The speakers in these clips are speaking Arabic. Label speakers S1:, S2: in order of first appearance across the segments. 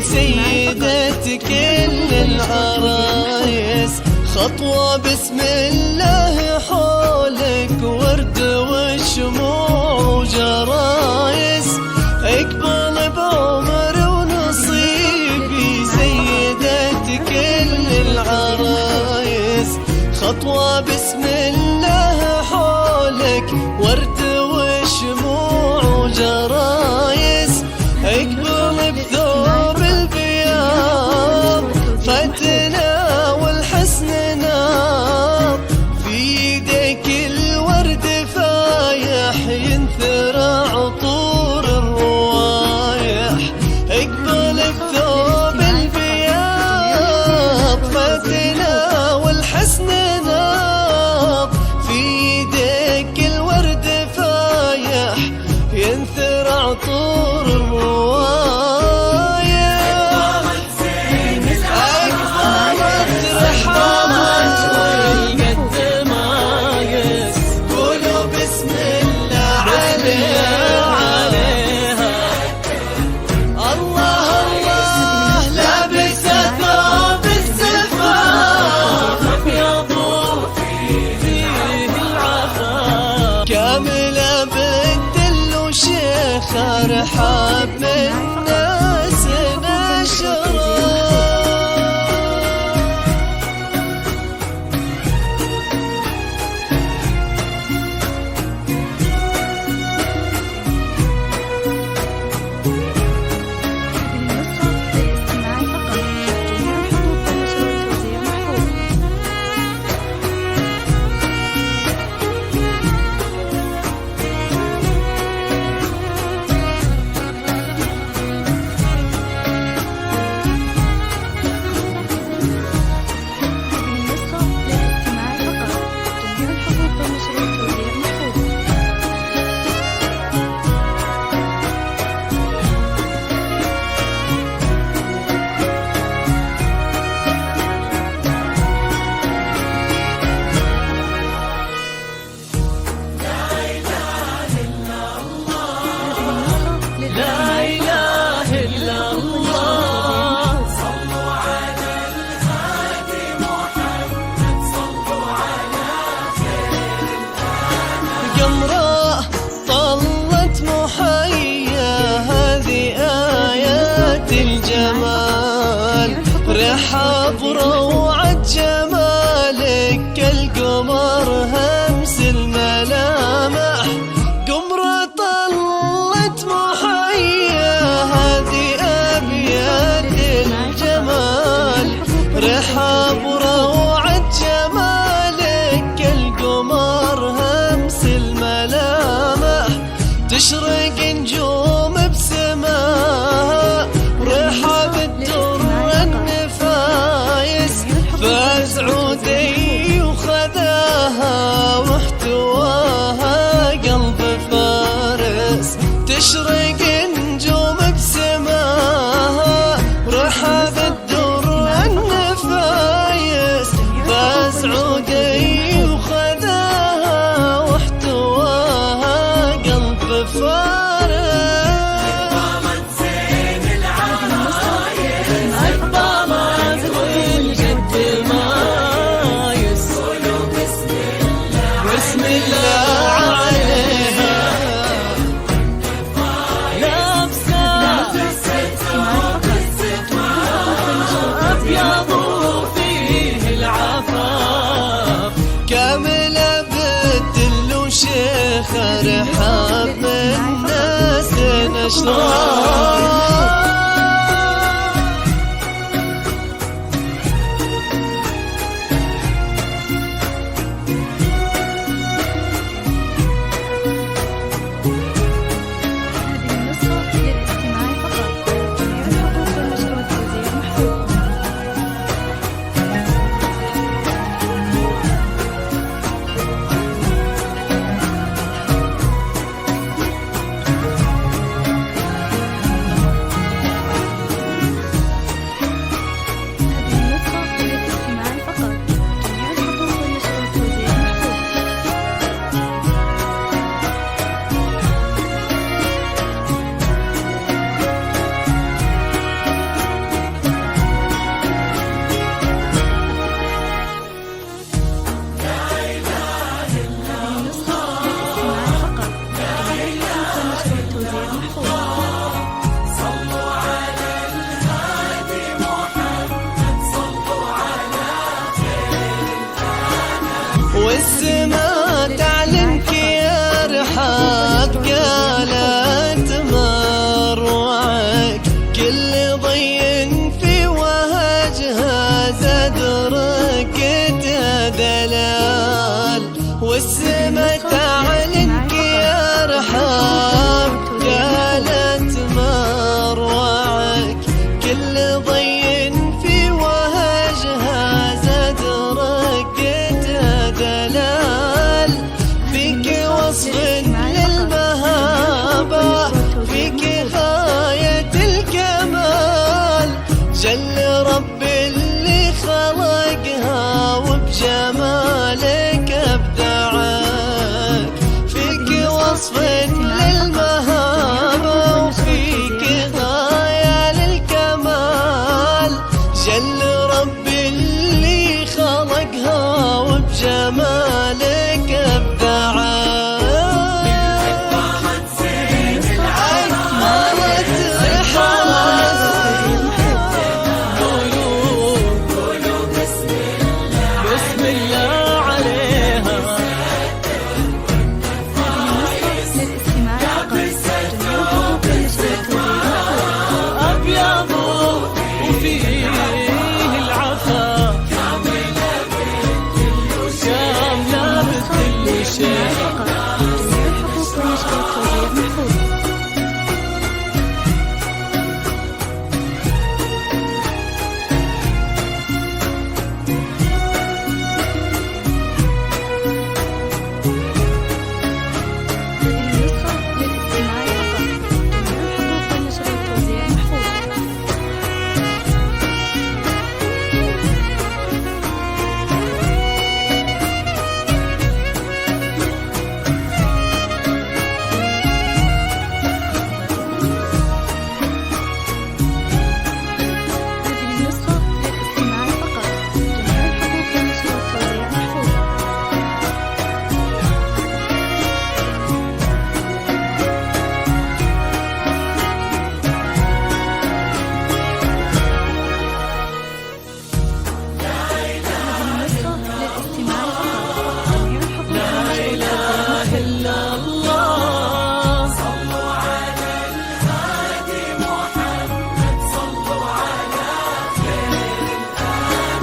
S1: سيدة كل العرايس، خطوة بسم الله حولك ورد والشموع وجرايس، اقبل بعمر ونصيبي سيدة كل العرايس، خطوة بسم الله حولك ورد والشموع وجرايس، اقبل بثوب البياض فتنا والحسن نار، في يدك الورد فايح ينثر عطور الروايح، اقبل بثوب البياض فتنا والحسن نار، في يدك الورد فايح ينثر عطور الروايح، كاملة بالدل وشيخ رحاب من ناس نشرة. قمراء طلت محيا هذه آيات الجمال، رحاب روعة جمالك كالقمر همس الملامح، قمراء طلت محيا هذه آيات الجمال، رحاب روعة جمالك كالقمر همس الملامح، تشرق نجوم بسماها رحاب الدر النفايس، فاز عودي وخذاها واحتواها قلب فارس، تشرق نجوم بسماها رحاب الدر النفايس، فاز عودي وخذاها واحتواها قلب فارس، قامت زين العرايس اقبلت والجد مايس، قولوا بسم الله عليها، لابست ابيض وفيه العفاف، كاملة بالدل وشيخ رحاب من ناس نشرة. والسما تعلنك يا رحاب، قالت مروعك كل ضي في وهجها زاد رقته دلال. والسما تعلنك يا رحاب، قالت مروعك كل ضي في وهجها زاد رقته دلال. فيك وصف للمهابة، فيك غاية الكمال، جل رب اللي خلقها وبجمالك ابدعك. فيك وصف للمهابة وفيك غاية للكمال، جل رب اللي خلقها وبجمالك ابدعك.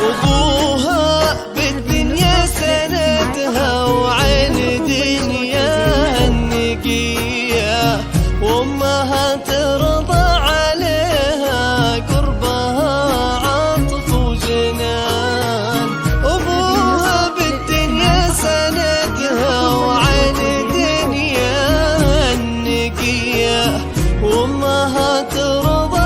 S1: أبوها بالدنيا سندها وعين دنيا النقية، وأمها ترضى عليها قربها عطف وجنان. أبوها بالدنيا سندها وعين دنيا النقية، وأمها ترضى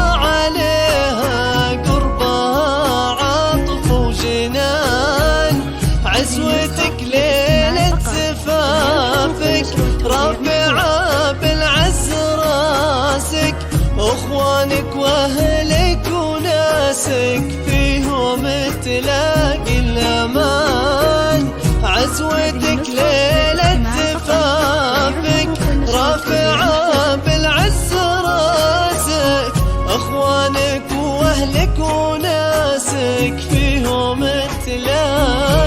S1: عزوتك ليلة زفافك رافعة بالعز راسك، اخوانك واهلك وناسك فيهم تلاقي الامان. عزوتك ليلة زفافك رافعة بالعز راسك، اخوانك واهلك وناسك فيهم تلاقي